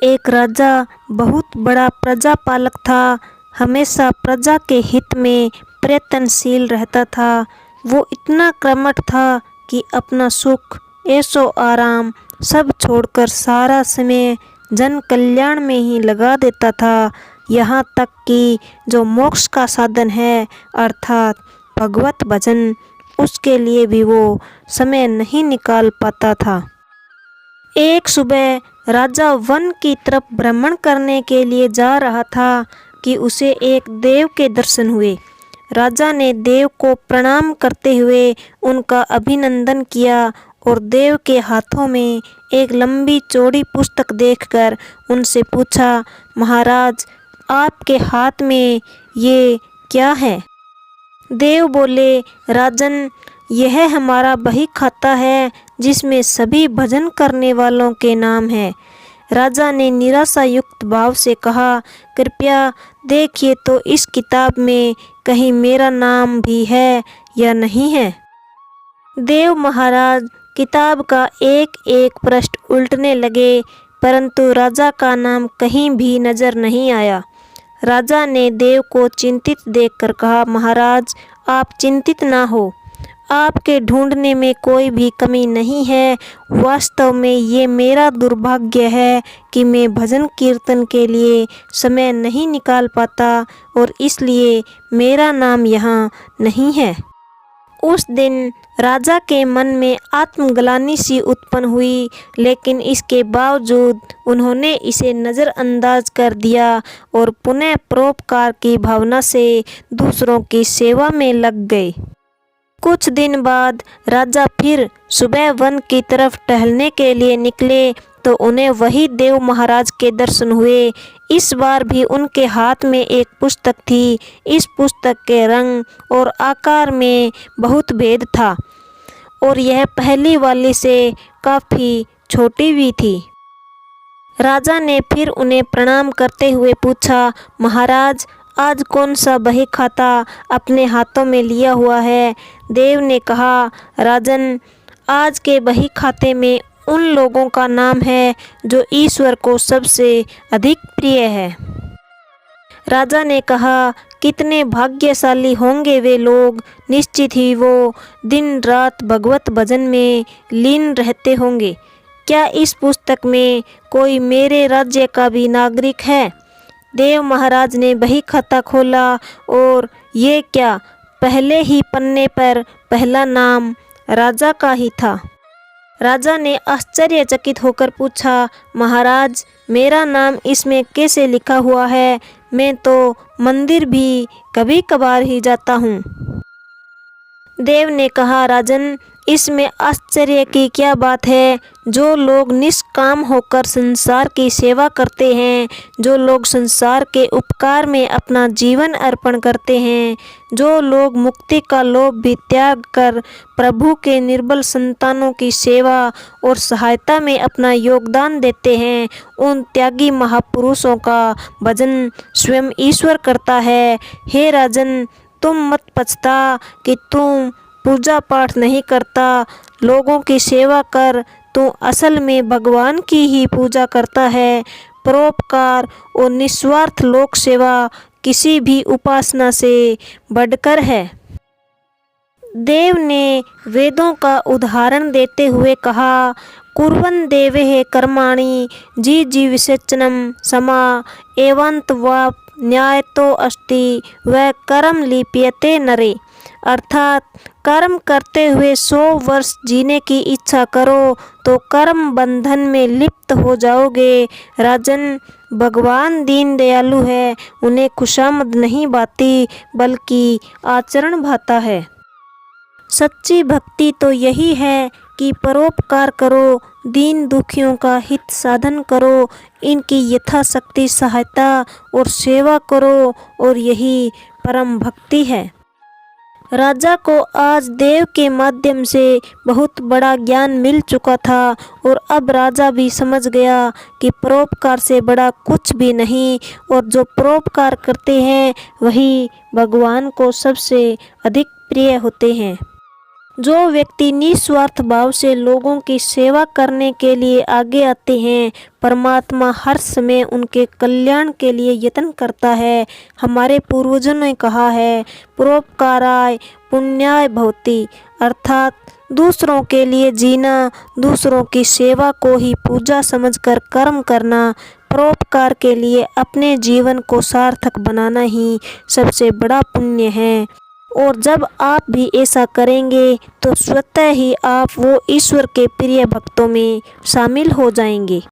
एक राजा बहुत बड़ा प्रजापालक था। हमेशा प्रजा के हित में प्रयत्नशील रहता था। वो इतना कर्मठ था कि अपना सुख, ऐशो आराम सब छोड़कर सारा समय जन कल्याण में ही लगा देता था। यहाँ तक कि जो मोक्ष का साधन है अर्थात भगवत भजन, उसके लिए भी वो समय नहीं निकाल पाता था। एक सुबह राजा वन की तरफ भ्रमण करने के लिए जा रहा था कि उसे एक देव के दर्शन हुए। राजा ने देव को प्रणाम करते हुए उनका अभिनंदन किया और देव के हाथों में एक लंबी चौड़ी पुस्तक देखकर उनसे पूछा, महाराज, आपके हाथ में ये क्या है? देव बोले, राजन, यह हमारा बही खाता है जिसमें सभी भजन करने वालों के नाम हैं। राजा ने निराशा युक्त भाव से कहा, कृपया देखिए तो इस किताब में कहीं मेरा नाम भी है या नहीं है। देव महाराज किताब का एक एक पृष्ठ उल्टने लगे, परंतु राजा का नाम कहीं भी नजर नहीं आया। राजा ने देव को चिंतित देखकर कहा, महाराज, आप चिंतित ना हो, आपके ढूंढने में कोई भी कमी नहीं है। वास्तव में ये मेरा दुर्भाग्य है कि मैं भजन कीर्तन के लिए समय नहीं निकाल पाता और इसलिए मेरा नाम यहाँ नहीं है। उस दिन राजा के मन में आत्मग्लानि सी उत्पन्न हुई, लेकिन इसके बावजूद उन्होंने इसे नज़रअंदाज कर दिया और पुनः परोपकार की भावना से दूसरों की सेवा में लग गए। कुछ दिन बाद राजा फिर सुबह वन की तरफ टहलने के लिए निकले तो उन्हें वही देव महाराज के दर्शन हुए। इस बार भी उनके हाथ में एक पुस्तक थी। इस पुस्तक के रंग और आकार में बहुत भेद था और यह पहली वाली से काफ़ी छोटी भी थी। राजा ने फिर उन्हें प्रणाम करते हुए पूछा, महाराज, आज कौन सा बही खाता अपने हाथों में लिया हुआ है? देव ने कहा, राजन, आज के बही खाते में उन लोगों का नाम है जो ईश्वर को सबसे अधिक प्रिय है। राजा ने कहा, कितने भाग्यशाली होंगे वे लोग, निश्चित ही वो दिन रात भगवत भजन में लीन रहते होंगे। क्या इस पुस्तक में कोई मेरे राज्य का भी नागरिक है? देव महाराज ने बही खाता खोला और ये क्या, पहले ही पन्ने पर पहला नाम राजा का ही था। राजा ने आश्चर्यचकित होकर पूछा, महाराज, मेरा नाम इसमें कैसे लिखा हुआ है? मैं तो मंदिर भी कभी कभार ही जाता हूँ। देव ने कहा, राजन, इसमें आश्चर्य की क्या बात है? जो लोग निष्काम होकर संसार की सेवा करते हैं, जो लोग संसार के उपकार में अपना जीवन अर्पण करते हैं, जो लोग मुक्ति का लोभ भी त्याग कर प्रभु के निर्बल संतानों की सेवा और सहायता में अपना योगदान देते हैं, उन त्यागी महापुरुषों का भजन स्वयं ईश्वर करता है। हे राजन, तुम मत पछता कि तुम पूजा पाठ नहीं करता, लोगों की सेवा कर, तू असल में भगवान की ही पूजा करता है। परोपकार और निस्वार्थ लोक सेवा किसी भी उपासना से बढ़कर है। देव ने वेदों का उदाहरण देते हुए कहा, कुर्वन् देवेः कर्माणि जिजीविषेचनं समा एवंत वा न्यायतो अस्ति वह कर्म लिप्यते नरे। अर्थात कर्म करते हुए 100 वर्ष जीने की इच्छा करो तो कर्म बंधन में लिप्त हो जाओगे। राजन, भगवान दीन दयालु है, उन्हें खुशामद नहीं भाती बल्कि आचरण भाता है। सच्ची भक्ति तो यही है कि परोपकार करो, दीन दुखियों का हित साधन करो, इनकी यथाशक्ति सहायता और सेवा करो, और यही परम भक्ति है। राजा को आज देव के माध्यम से बहुत बड़ा ज्ञान मिल चुका था और अब राजा भी समझ गया कि परोपकार से बड़ा कुछ भी नहीं, और जो परोपकार करते हैं वही भगवान को सबसे अधिक प्रिय होते हैं। जो व्यक्ति निस्वार्थ भाव से लोगों की सेवा करने के लिए आगे आते हैं, परमात्मा हर समय उनके कल्याण के लिए यत्न करता है। हमारे पूर्वजों ने कहा है, परोपकाराय पुण्याय भवति, अर्थात दूसरों के लिए जीना, दूसरों की सेवा को ही पूजा समझकर कर्म करना, परोपकार के लिए अपने जीवन को सार्थक बनाना ही सबसे बड़ा पुण्य है। और जब आप भी ऐसा करेंगे तो स्वतः ही आप वो ईश्वर के प्रिय भक्तों में शामिल हो जाएंगे।